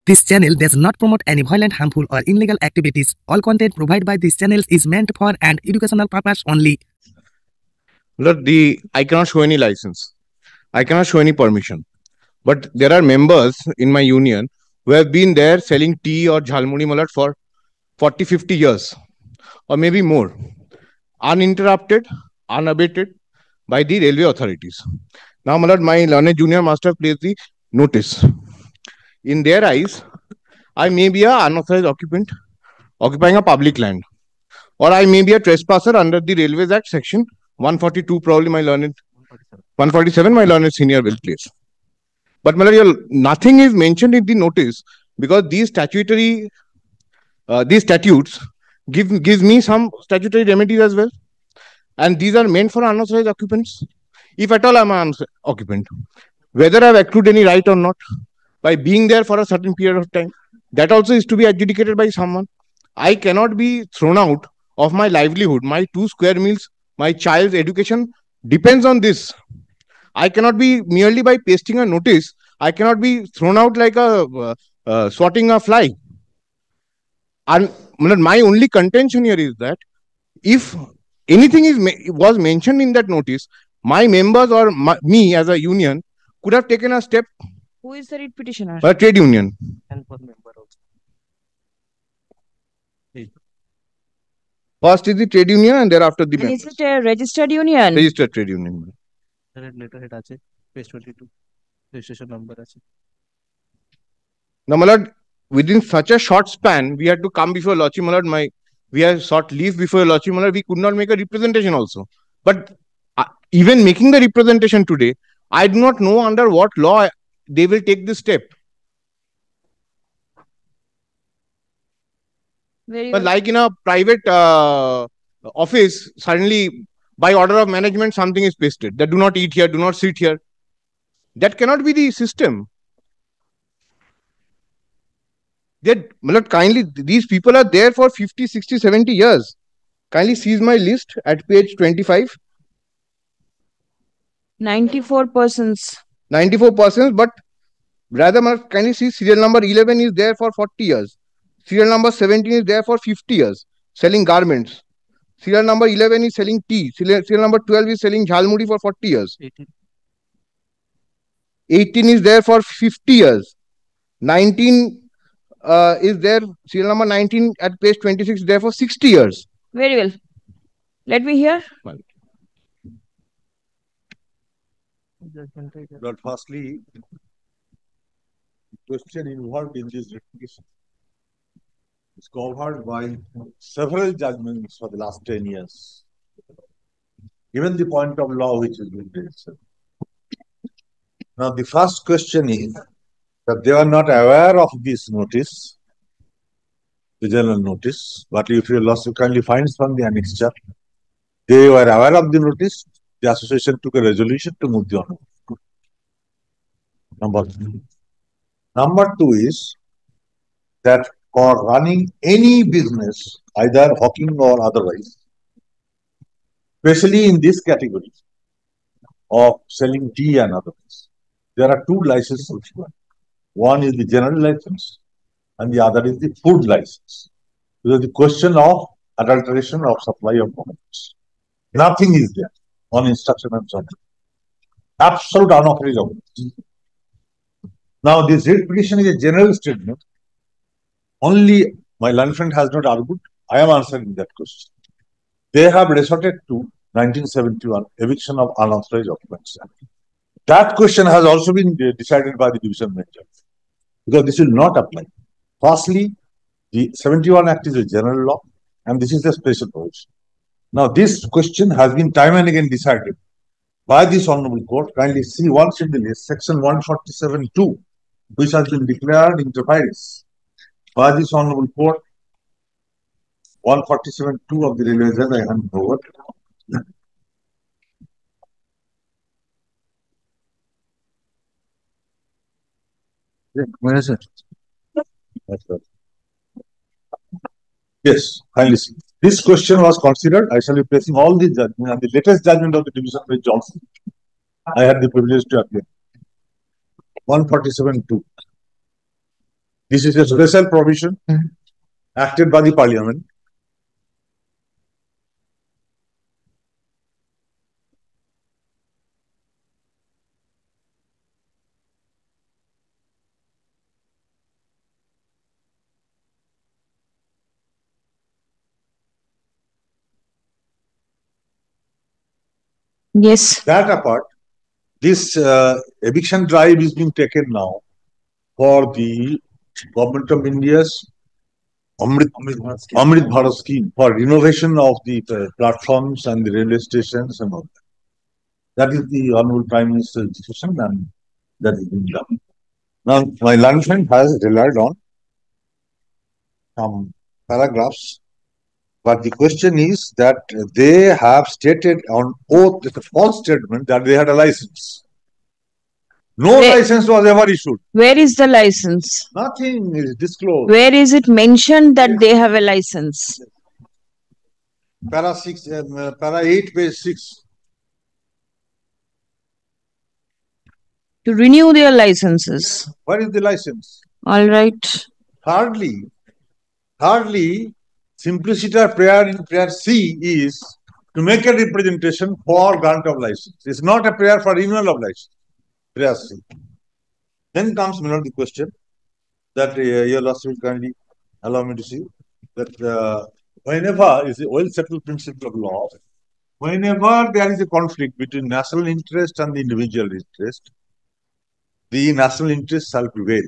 This channel does not promote any violent, harmful, or illegal activities. All content provided by this channel is meant for an educational purpose only. Look, I cannot show any license. I cannot show any permission. But there are members in my union who have been there selling tea or jhalmuri malat for 40, 50 years or maybe more, uninterrupted, unabated by the railway authorities. Now, malat, my learned junior master placed the notice. In their eyes, I may be an unauthorized occupant occupying a public land, or I may be a trespasser under the Railways Act section 142, probably my learned 147, my learned senior will place. But nothing is mentioned in the notice because these statutes gives me some statutory remedies as well, and these are meant for unauthorized occupants. If at all I'm an occupant, whether I've accrued any right or not, by being there for a certain period of time, that also is to be adjudicated by someone. I cannot be thrown out of my livelihood. My 2 square meals, my child's education depends on this. I cannot be merely by pasting a notice. I cannot be thrown out like a swatting a fly. And my only contention here is that if anything was mentioned in that notice, my members or me as a union could have taken a step. Who is the writ petitioner? A trade union. And for member also. First is the trade union and thereafter the And is it a registered union? Registered trade union. Letterhead আছে, page 22, registration number আছে. Now, my lord, within such a short span, we had to come before Lochi, my lord. We have sought leave before Lochi, my lord. We could not make a representation also. But even making the representation today, I do not know under what law they will take this step. But like in a private office, suddenly by order of management, something is pasted that do not eat here, do not sit here. That cannot be the system. Kindly, these people are there for 50, 60, 70 years. Kindly seize my list at page 25. 94 persons. 94 persons, but rather, kindly see serial number 11 is there for 40 years. Serial number 17 is there for 50 years, selling garments. Serial number 11 is selling tea. Serial number 12 is selling jhalmuri for 40 years. 18 is there for 50 years. 19 is there, serial number 19 at page 26 is there for 60 years. Very well. Let me hear. But firstly, the question involved in this litigation is covered by several judgments for the last 10 years. Even the point of law which is being raised. Now, the first question is that they are not aware of this notice, the general notice, but if you lost, you kindly find from the annexure. They were aware of the notice. The association took a resolution to move the on. Number 3. Number 2 is that for running any business, either hawking or otherwise, especially in this category of selling tea and otherwise, there are 2 licenses. One is the general license and the other is the food license. So the question of adulteration of supply of products. Nothing is there on instruction and so on. Absolute unauthorized. Now, this writ petition is a general statement. Only my learned friend has not argued. I am answering that question. They have resorted to 1971 eviction of unauthorized occupants. That question has also been decided by the division bench because this will not apply. Firstly, the 71 Act is a general law and this is a special provision. Now, this question has been time and again decided by this Honorable Court. Kindly see once in the list, section 147(2), which has been declared inter partes by this Honorable Court. 147(2) of the Railways Act, I hand over. Where is it? Yes, kindly see. This question was considered. I shall be placing all the judgment and the latest judgment of the division bench Johnson. I had the privilege to appear. 147(2). This is a special provision acted by the Parliament. Yes. That apart, this eviction drive is being taken now for the Government of India's Amrit Bharat scheme for renovation of the platforms and the railway stations and all that. That is the Honorable Prime Minister's decision, and that is being done. Now, my luncheon has relied on some paragraphs, but the question is that they have stated on oath, it's a false statement, that they had a license. No Where- license was ever issued. Where is the license? Nothing is disclosed. Where is it mentioned that they have a license? Para 8, page 6. To renew their licenses. Where is the license? All right. Hardly, simpliciter prayer in prayer C is to make a representation for grant of license. It's not a prayer for renewal of license. Prayer C. Then comes the question that your last will kindly allow me to see that whenever is a well-settled principle of law, whenever there is a conflict between national interest and the individual interest, the national interest shall prevail.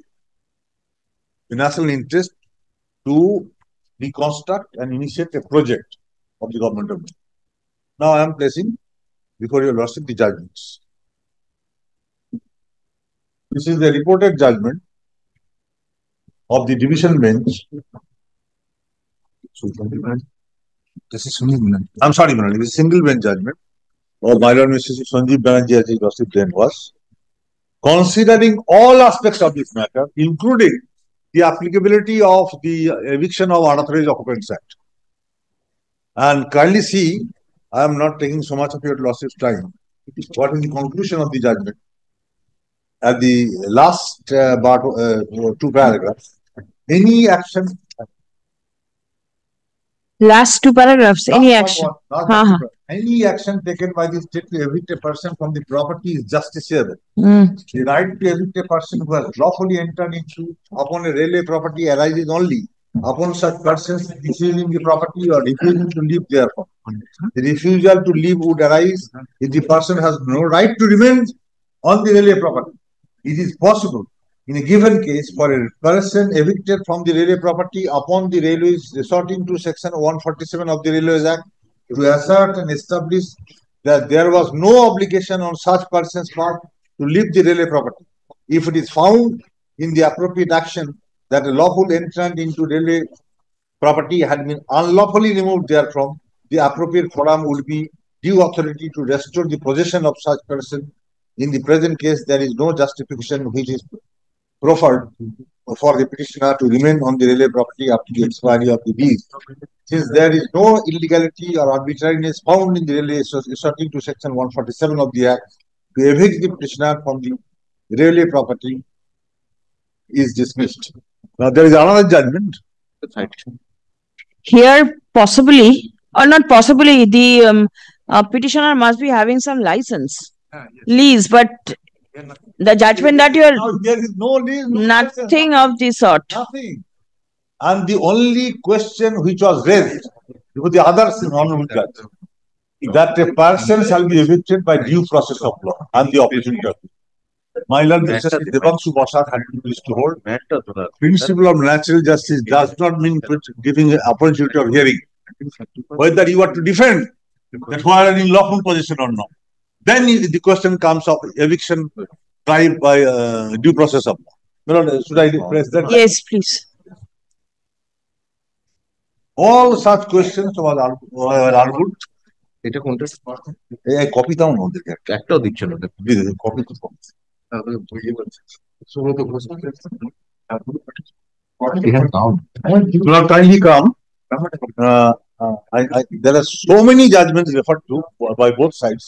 The national interest to reconstruct and initiate a project of the government of India. Now I am placing before your lordship the judgments. This is the reported judgment of the division bench. This is I'm sorry, Manali, this is single bench judgment of my lord Mr. Sanjeev Banerjee as his lordship then was, considering all aspects of this matter, including the applicability of the eviction of unauthorized occupants act. And kindly see, I am not taking so much of your lordship's time. What is the conclusion of the judgment? At the last two paragraphs, any action. Last two paragraphs. Any action. Any action taken by the state to evict a person from the property is justiciable. The right to evict a person who has lawfully entered into upon a railway property arises only upon such persons refusing the property or refusing to live thereupon. The refusal to live would arise if the person has no right to remain on the railway property. It is possible in a given case for a person evicted from the railway property upon the railways resorting to section 147 of the Railways Act to assert and establish that there was no obligation on such person's part to leave the railway property. If it is found in the appropriate action that a lawful entrant into railway property had been unlawfully removed therefrom, the appropriate forum would be due authority to restore the possession of such person. In the present case, there is no justification which is proffered for the petitioner to remain on the railway property after the expiry of the lease. Since there is no illegality or arbitrariness found in the railway resorting to section 147 of the Act, to evict the petitioner from the railway property is dismissed. Now there is another judgment. Here, possibly, or not possibly, the petitioner must be having some license, lease, but the judgment that you are Now there is no lease, no nothing license, of the sort. nothing. And the only question which was raised with the other honorable judge, that a person shall be evicted by due process of law and the opportunity of it. My Lord Justice Devanshu Bosat had been pleased to hold. Principle of natural justice does not mean giving an opportunity of hearing whether you are to defend that who are in lawful possession or not. Then the question comes of eviction tried by due process of law. My Lord, should I press that? Yes, please. All such questions were argued. এটা কোনটা এই copy দাও না ওদেরকে একটাও দিচ্ছ না copy তো কম kindly come. There are so many judgments referred to by both sides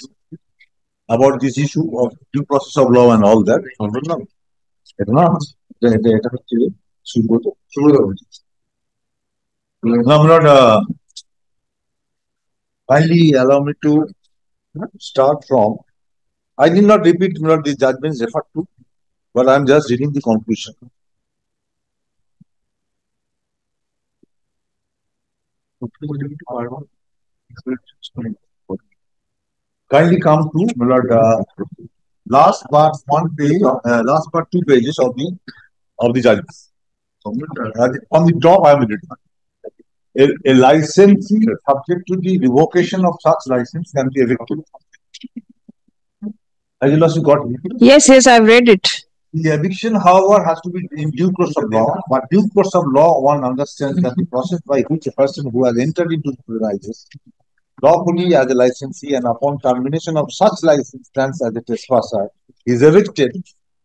about this issue of due process of law and all that. এটা হচ্ছে Subroto. Now, my lord, kindly allow me to start from. I did not repeat, my lord, the judgments referred to, but I am just reading the conclusion. Kindly come to, my lord, last part 2 pages of the judgment. On the top, I am reading. A licensee subject to the revocation of such license can be evicted. Has you got it? Yes, I've read it. The eviction, however, has to be in due course of law. But due course of law, one understands that the process by which a person who has entered into the premises lawfully as a licensee and upon termination of such license stands as a trespasser is evicted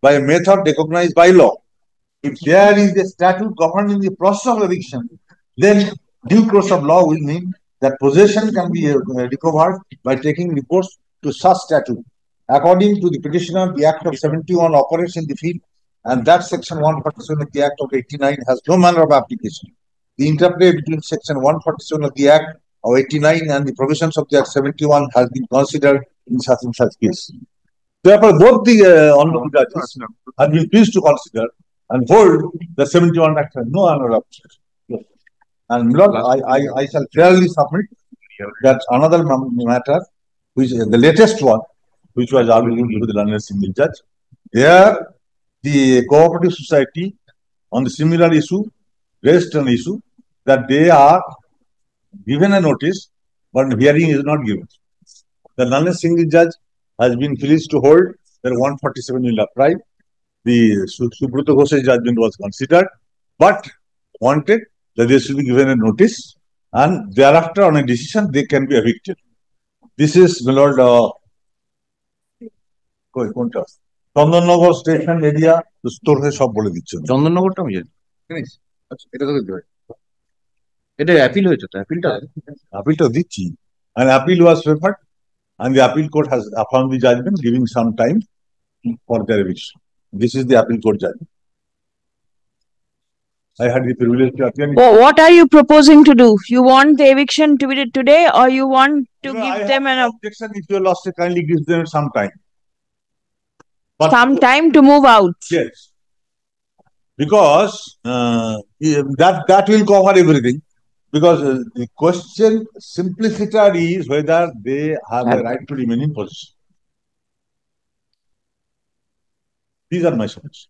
by a method recognized by law. If there is a statute governing the process of eviction, then due course of law will mean that possession can be recovered by taking recourse to such statute. According to the petitioner, the Act of 71 operates in the field, and that Section 147 of the Act of 89 has no manner of application. The interplay between Section 147 of the Act of 89 and the provisions of the Act 71 has been considered in such case. Therefore, both the honorable judges have been pleased to consider and hold the 71 Act has no manner of application. And Lord, I shall fairly submit that another matter, which is the latest one, which was argued before the learned single judge. There, the cooperative society on the similar issue raised an issue that they are given a notice, but hearing is not given. The learned single judge has been pleased to hold that 147 will apply. The Subroto Ghosh's judgment was considered, but wanted that they should be given a notice, and thereafter, on a decision, they can be evicted. This is, my lord, Chandannagar station area store হয়ে সব বলে দিচ্ছে চন্দননগরটা আমি জানি আচ্ছা এটা তো দিতে পারি এটা অ্যাপিল হয়েছে তো অ্যাপিলটা দিচ্ছি and appeal was preferred and the appeal court has affirmed the judgment giving some time for their eviction. This is the appeal court judgment. I had the privilege to attend. Well, what are you proposing to do? You want the eviction to be did today, or you want to give them an objection if you lost, kindly give them some time. But some time to move out? Yes, because that will cover everything. Because the question simpliciter is whether they have a right to remain in possession. These are my suggestions.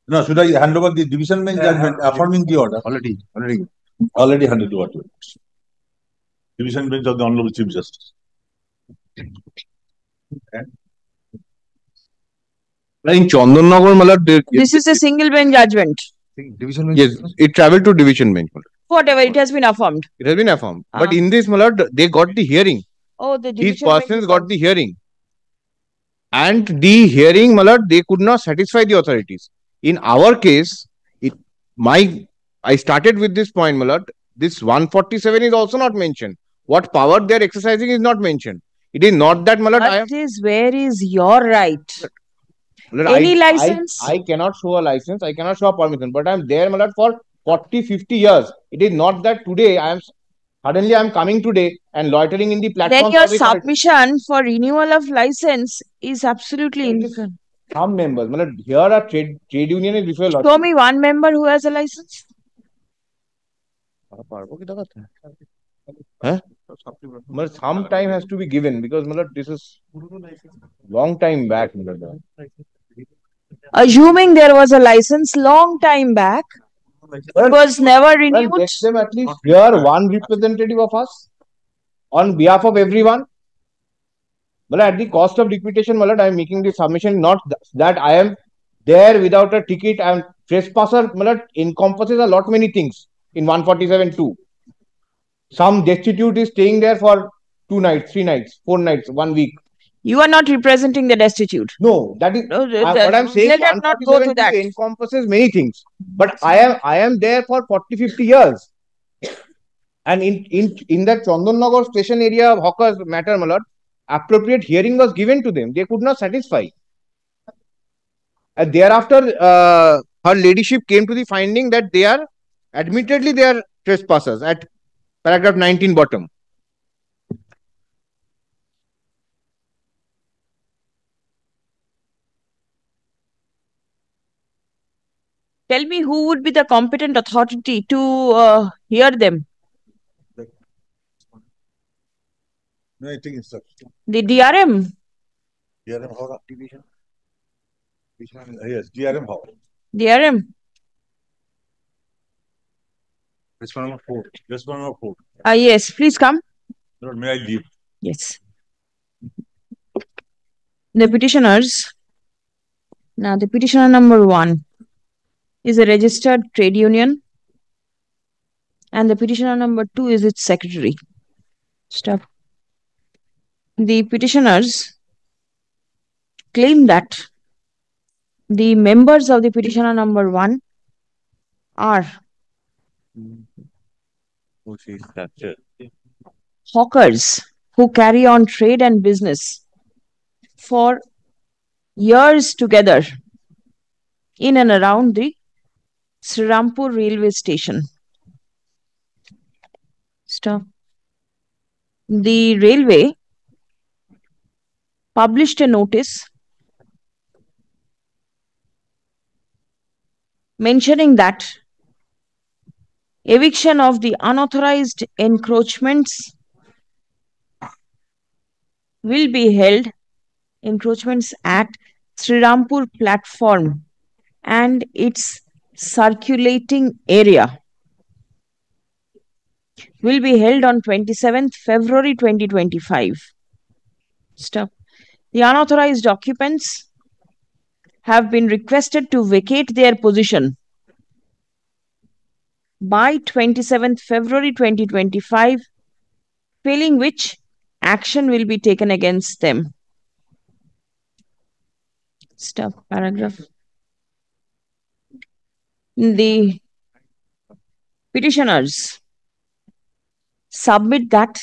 Now, should I hand over the division bench judgment affirming the order? Already handed over to it. Division bench of the Honorable Chief Justice. In Chandanagar, this is a single bench judgment. Division bench. Yes, it travelled to division bench. Whatever, it has been affirmed. It has been affirmed. But in this, they got the hearing. Oh, the these persons got the hearing. And the hearing, they could not satisfy the authorities. In our case, I started with this point, this 147 is also not mentioned. What power they are exercising is not mentioned. It is not that, where is your right? Any license? I cannot show a license. I cannot show a permission. But I am there, for 40-50 years. It is not that today I am coming today and loitering in the platform. Then your submission for renewal of license is absolutely indifferent. Some members, here a trade union is before. Show me one member who has a license. Some time has to be given because this is long time back. Assuming there was a license long time back, it was never renewed. Let them at least hear one representative of us on behalf of everyone. At the cost of reputation, I am making this submission. Not that I am there without a ticket. I am trespasser. Encompasses a lot many things in 147(2). Some destitute is staying there for 2 nights, 3 nights, 4 nights, 1 week. You are not representing the destitute. No, that is what I'm saying. Let us not go to that. Encompasses many things. But I am there for 40-50 years. And in that Chandanagar station area of hawkers matter, appropriate hearing was given to them. They could not satisfy. And thereafter, her ladyship came to the finding that they are admittedly they are trespassers at paragraph 19 bottom. Tell me who would be the competent authority to hear them? No, I think instruction. The DRM? DRM hoga. Division. Yes, DRM hoga. DRM? Response number 4. Response number 4. Yes, please come. Lord, may I leave? Yes. The petitioners. Now, the petitioner number 1 is a registered trade union, and the petitioner number 2 is its secretary. Stop. The petitioners claim that the members of the petitioner number 1 are hawkers who carry on trade and business for years together in and around the Srirampur railway station. Stop. The railway published a notice mentioning that eviction of the unauthorized encroachments will be held, encroachments at Srirampur platform and its circulating area will be held on 27th February 2025. Stop. The unauthorized occupants have been requested to vacate their position by 27th February 2025, failing which action will be taken against them. Stop. Paragraph. The petitioners submit that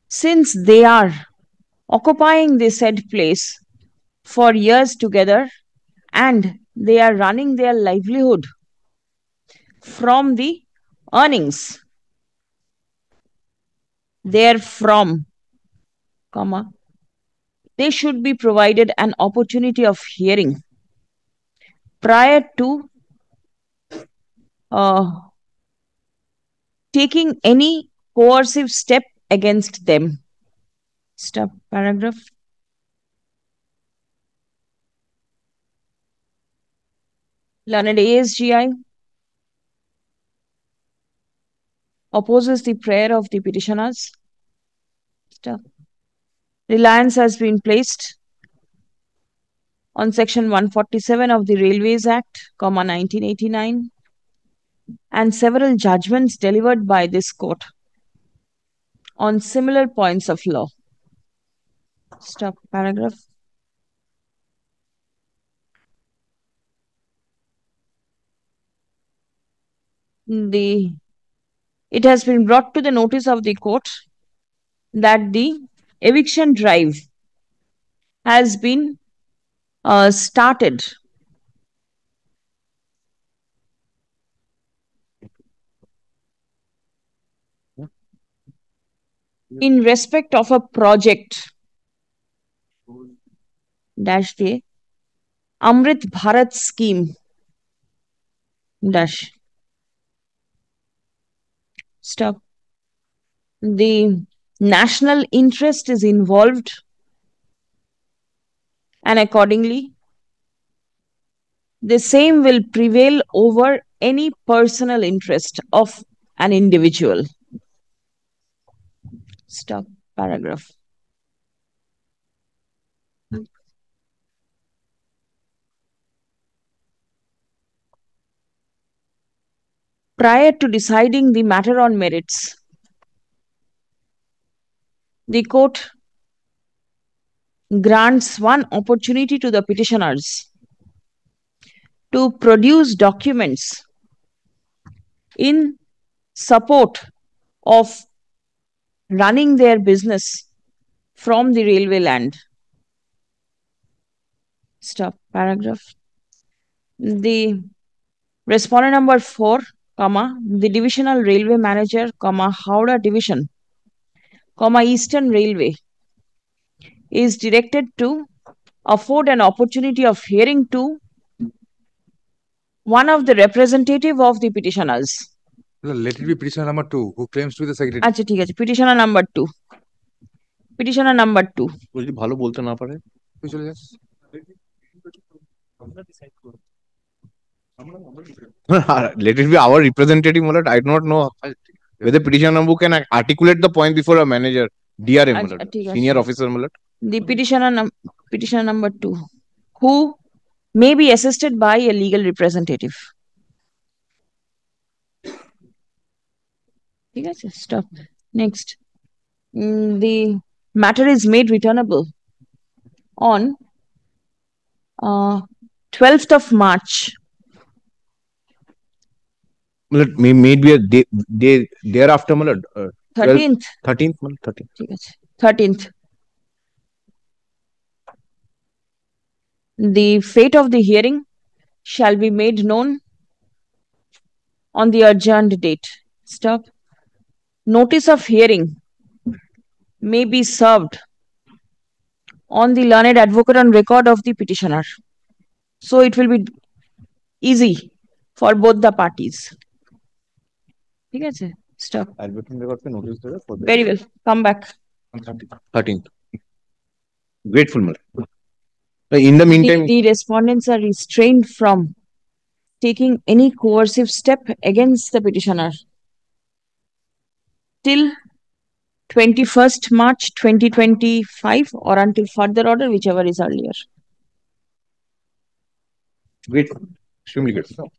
since they are occupying the said place for years together and they are running their livelihood from the earnings therefrom, comma, they should be provided an opportunity of hearing prior to taking any coercive step against them. Stop. Paragraph. Learned ASGI opposes the prayer of the petitioners. Stop. Reliance has been placed on Section 147 of the Railways Act, 1989, and several judgments delivered by this court on similar points of law. Stop. Paragraph. It has been brought to the notice of the court that the eviction drive has been started in respect of a project dash the Amrit Bharat scheme dash. Stop. The national interest is involved and accordingly the same will prevail over any personal interest of an individual. Stop. Paragraph. Prior to deciding the matter on merits, the court grants one opportunity to the petitioners to produce documents in support of running their business from the railway land. Stop. Paragraph. The respondent number 4, comma, the divisional railway manager, comma, Howrah division, comma, Eastern Railway is directed to afford an opportunity of hearing to one of the representative of the petitioners. Let it be petitioner number 2 who claims to be the secretary. আচ্ছা ঠিক আছে, petitioner number 2. Petitioner number 2. যদি ভালো বলতে না পারে তুই চলে যাস। let it be our representative, my lord. I do not know whether petitioner number can articulate the point before a manager, DRM, my lord, ঠিক আছে। senior officer, my lord. The petitioner number 2, who may be assisted by a legal representative. ঠিক আছে, stop. Next. The matter is made returnable on 12th of March. My lord, may be a day thereafter, my lord. 13th. 13th, my lord, 13th. ঠিক আছে, 13th. The fate of the hearing shall be made known on the adjourned date. Stop. Notice of hearing may be served on the learned advocate on record of the petitioner. So it will be easy for both the parties. ঠিক আছে, stop. Advocate record pe notice debe for the Very well. Come back. 13th. Grateful, my lord. In the meantime, The respondents are restrained from taking any coercive step against the petitioner till 21st March 2025 or until further order, whichever is earlier. grateful, extremely grateful.